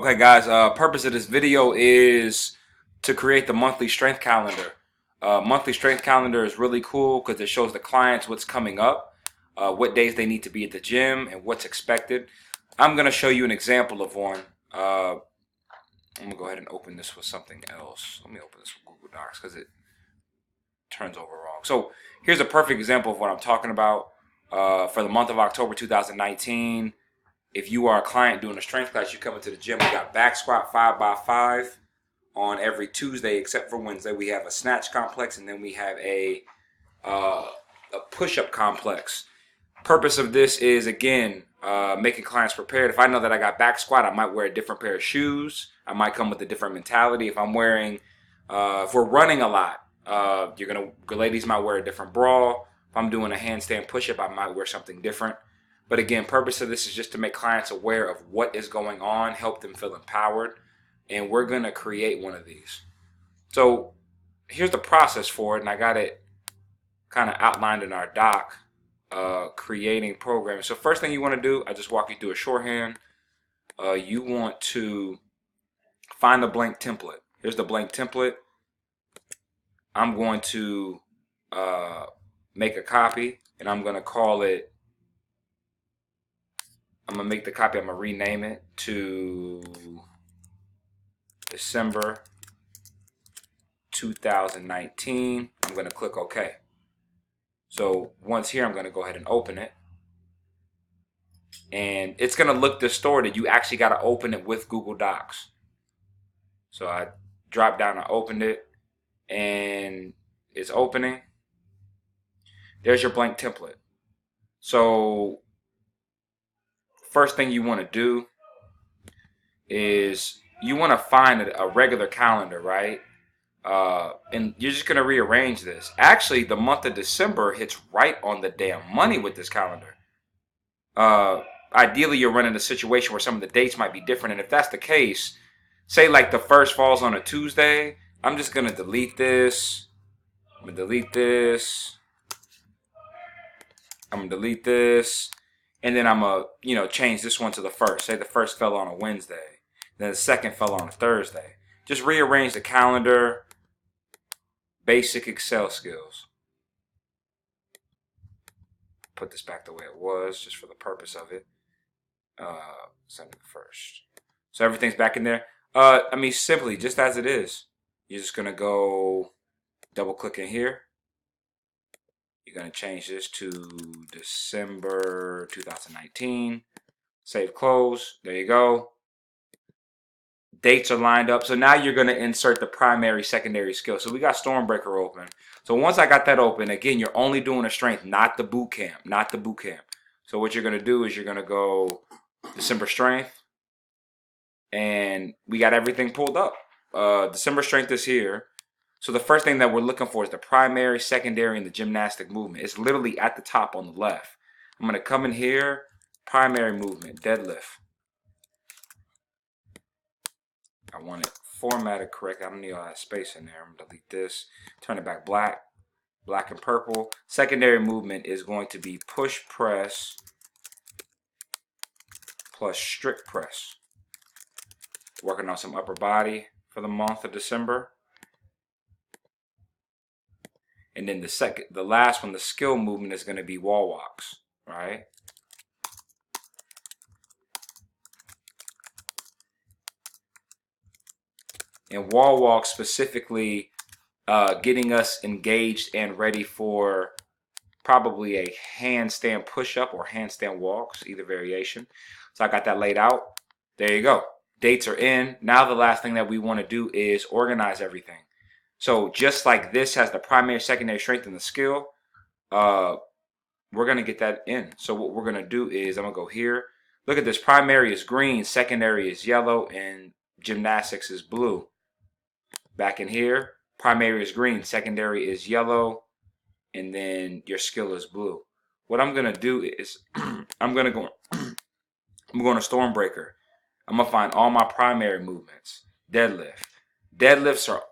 Okay, guys, purpose of this video is to create the monthly strength calendar. Monthly strength calendar is really cool because it shows the clients what's coming up, what days they need to be at the gym, and what's expected. I'm going to show you an example of one. I'm going to go ahead and open this with something else. Let me open this with Google Docs because it turns over wrong. So here's a perfect example of what I'm talking about. For the month of October 2019, if you are a client doing a strength class, you come into the gym, we got back squat 5x5 on every Tuesday except for Wednesday. We have a snatch complex, and then we have a push-up complex. Purpose of this is, again, making clients prepared. If I know that I got back squat, I might wear a different pair of shoes. I might come with a different mentality. If I'm wearing, if we're running a lot, ladies might wear a different bra. If I'm doing a handstand push-up, I might wear something different. But again, purpose of this is just to make clients aware of what is going on, help them feel empowered, and we're going to create one of these. So here's the process for it, and I got it kind of outlined in our doc, creating programming. So first thing you want to do, I just walk you through a shorthand. You want to find the blank template. Here's the blank template. I'm going to make a copy, and I'm going to call it, I'm going to make the copy, I'm going to rename it to December 2019. I'm going to click OK. So once here, I'm going to go ahead and open it. And it's going to look distorted. You actually got to open it with Google Docs. So I dropped down, I opened it, and it's opening. There's your blank template. So first thing you want to do is you want to find a regular calendar, right? And you're just going to rearrange this. Actually, the month of December hits right on the damn money with this calendar. Ideally, you're running a situation where some of the dates might be different. And if that's the case, say like the first falls on a Tuesday, I'm just going to delete this. I'm going to delete this. I'm going to delete this. And then I'm going to, change this one to the first. Say the first fell on a Wednesday. Then the second fell on a Thursday. Just rearrange the calendar. Basic Excel skills. Put this back the way it was, just for the purpose of it. Send it first. So everything's back in there. Simply, just as it is. You're just going to go double click in here. You're going to change this to December 2019. Save, close. There you go. Dates are lined up. So now you're going to insert the primary, secondary skill. So we got Stormbreaker open. So once I got that open, again, you're only doing a strength, not the boot camp, So what you're going to do is you're going to go December strength. And we got everything pulled up. December strength is here. So the first thing that we're looking for is the primary, secondary, and the gymnastic movement. It's literally at the top on the left. I'm going to come in here, primary movement, deadlift. I want it formatted correctly. I don't need all that space in there. I'm going to delete this, turn it back black and purple. Secondary movement is going to be push press plus strict press. Working on some upper body for the month of December. And then the last one, the skill movement, is going to be wall walks, right? And wall walks specifically getting us engaged and ready for probably a handstand push-up or handstand walks, either variation. So I got that laid out. There you go. Dates are in. Now the last thing that we want to do is organize everything. So just like this has the primary, secondary strength and the skill, we're going to get that in. So what we're going to do is I'm going to go here. Look at this. Primary is green, secondary is yellow, and gymnastics is blue. Back in here, primary is green, secondary is yellow, and then your skill is blue. What I'm going to do is I'm going to Stormbreaker. I'm going to find all my primary movements. Deadlift. Deadlifts are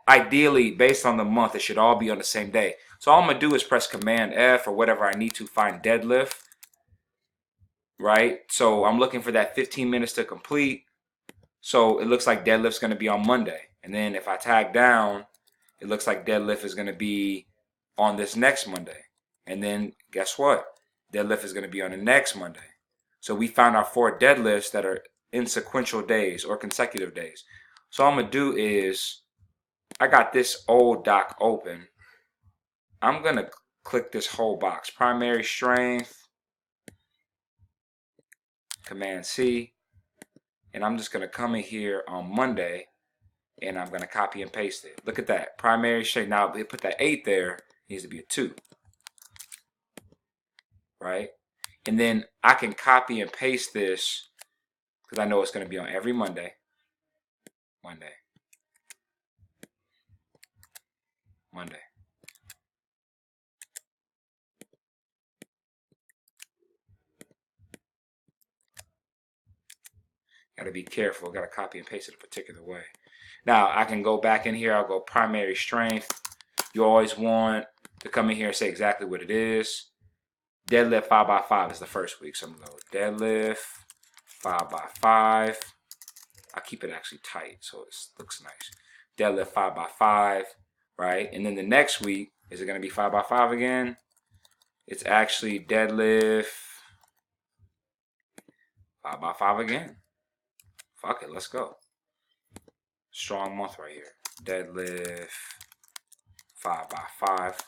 ideally, based on the month, it should all be on the same day. So all I'm going to do is press Command F or whatever I need to find deadlift. Right? So I'm looking for that 15 minutes to complete. So it looks like deadlift's going to be on Monday. And then if I tag down, it looks like deadlift is going to be on this next Monday. And then guess what? Deadlift is going to be on the next Monday. So we found our 4 deadlifts that are in sequential days or consecutive days. So all I'm going to do is, I got this old doc open. I'm going to click this whole box. Primary strength, Command C. And I'm just going to come in here on Monday and I'm going to copy and paste it. Look at that. Primary strength. Now, if they put that 8 there, it needs to be a 2. Right? And then I can copy and paste this because I know it's going to be on every Monday. Monday. Got to be careful. Got to copy and paste it a particular way. Now, I can go back in here. I'll go primary strength. You always want to come in here and say exactly what it is. Deadlift 5x5 is the first week. So I'm going to go deadlift 5x5. I keep it actually tight so it looks nice. Deadlift 5x5, right? And then the next week, is it going to be 5x5 again? It's actually deadlift 5x5 again. Fuck it, let's go. Strong month right here. Deadlift 5x5.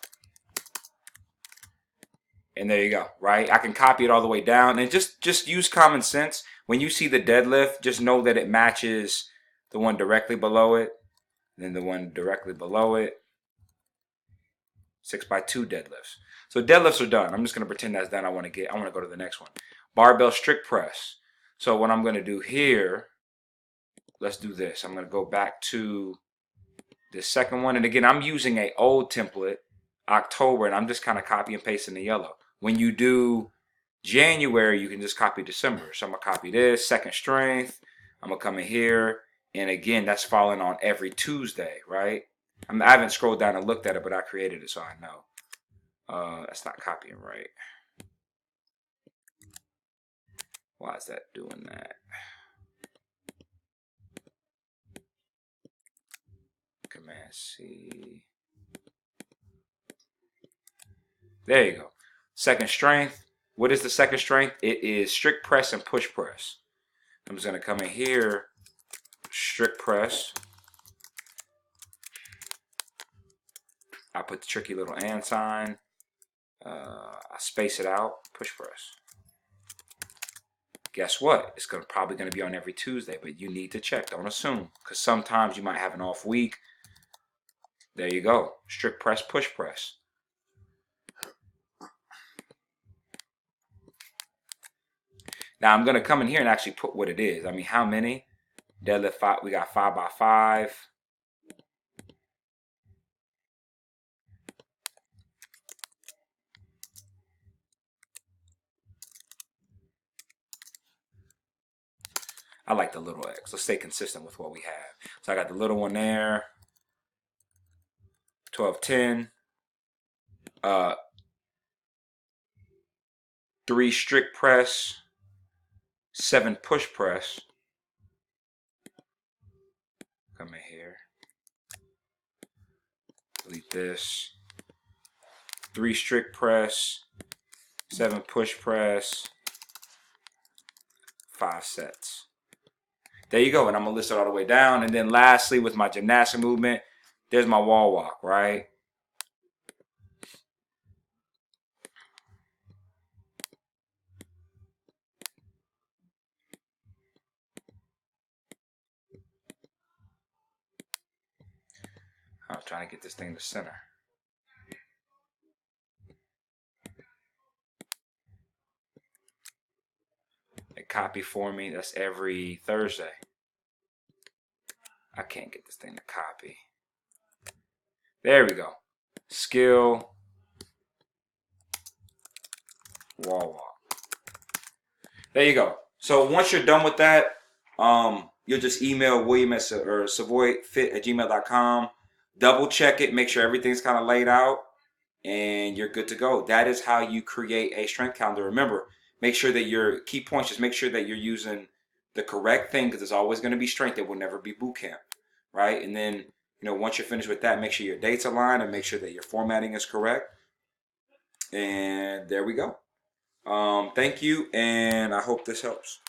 And there you go, right? I can copy it all the way down and just use common sense. When you see the deadlift, just know that it matches the one directly below it, then the one directly below it. 6x2 deadlifts. So deadlifts are done. I'm just gonna pretend that's done. I want to go to the next one. Barbell strict press. So what I'm gonna do here, let's do this. I'm gonna go back to the second one, and again, I'm using an old template, October, and I'm just kind of copy and pasting the yellow. When you do January, you can just copy December. So I'm gonna copy this, second strength. I'm gonna come in here, and again, that's falling on every Tuesday, right? I haven't scrolled down and looked at it, but I created it, so I know. That's not copying right. Why is that doing that? Command C. There you go. Second strength. What is the second strength? It is strict press and push press. I'm just going to come in here, strict press. I put the tricky little and sign. I space it out, push press. Guess what? It's probably going to be on every Tuesday, but you need to check. Don't assume, because sometimes you might have an off week. There you go. Strict press, push press. Now I'm going to come in here and actually put what it is. I mean, how many? Deadlift 5. We got 5x5. I like the little X. Let's stay consistent with what we have. So I got the little one there. 12-10. 3 strict press. 7 push press. Come in here. Delete this. 3 strict press. 7 push press. 5 sets. There you go, and I'm going to list it all the way down. And then lastly, with my gymnastic movement, there's my wall walk, right? I'm trying to get this thing to center. A copy for me, that's every Thursday. I can't get this thing to copy. There we go. Skill. Wall walk. There you go. So once you're done with that, you'll just email William at savoyfit@gmail.com. Double check it, make sure everything's kind of laid out, and you're good to go. That is how you create a strength calendar. Remember, make sure that your key points, just make sure that you're using the correct thing, because it's always going to be strength. It will never be boot camp, right? And then, once you're finished with that, make sure your dates align and make sure that your formatting is correct. And there we go. Thank you, and I hope this helps.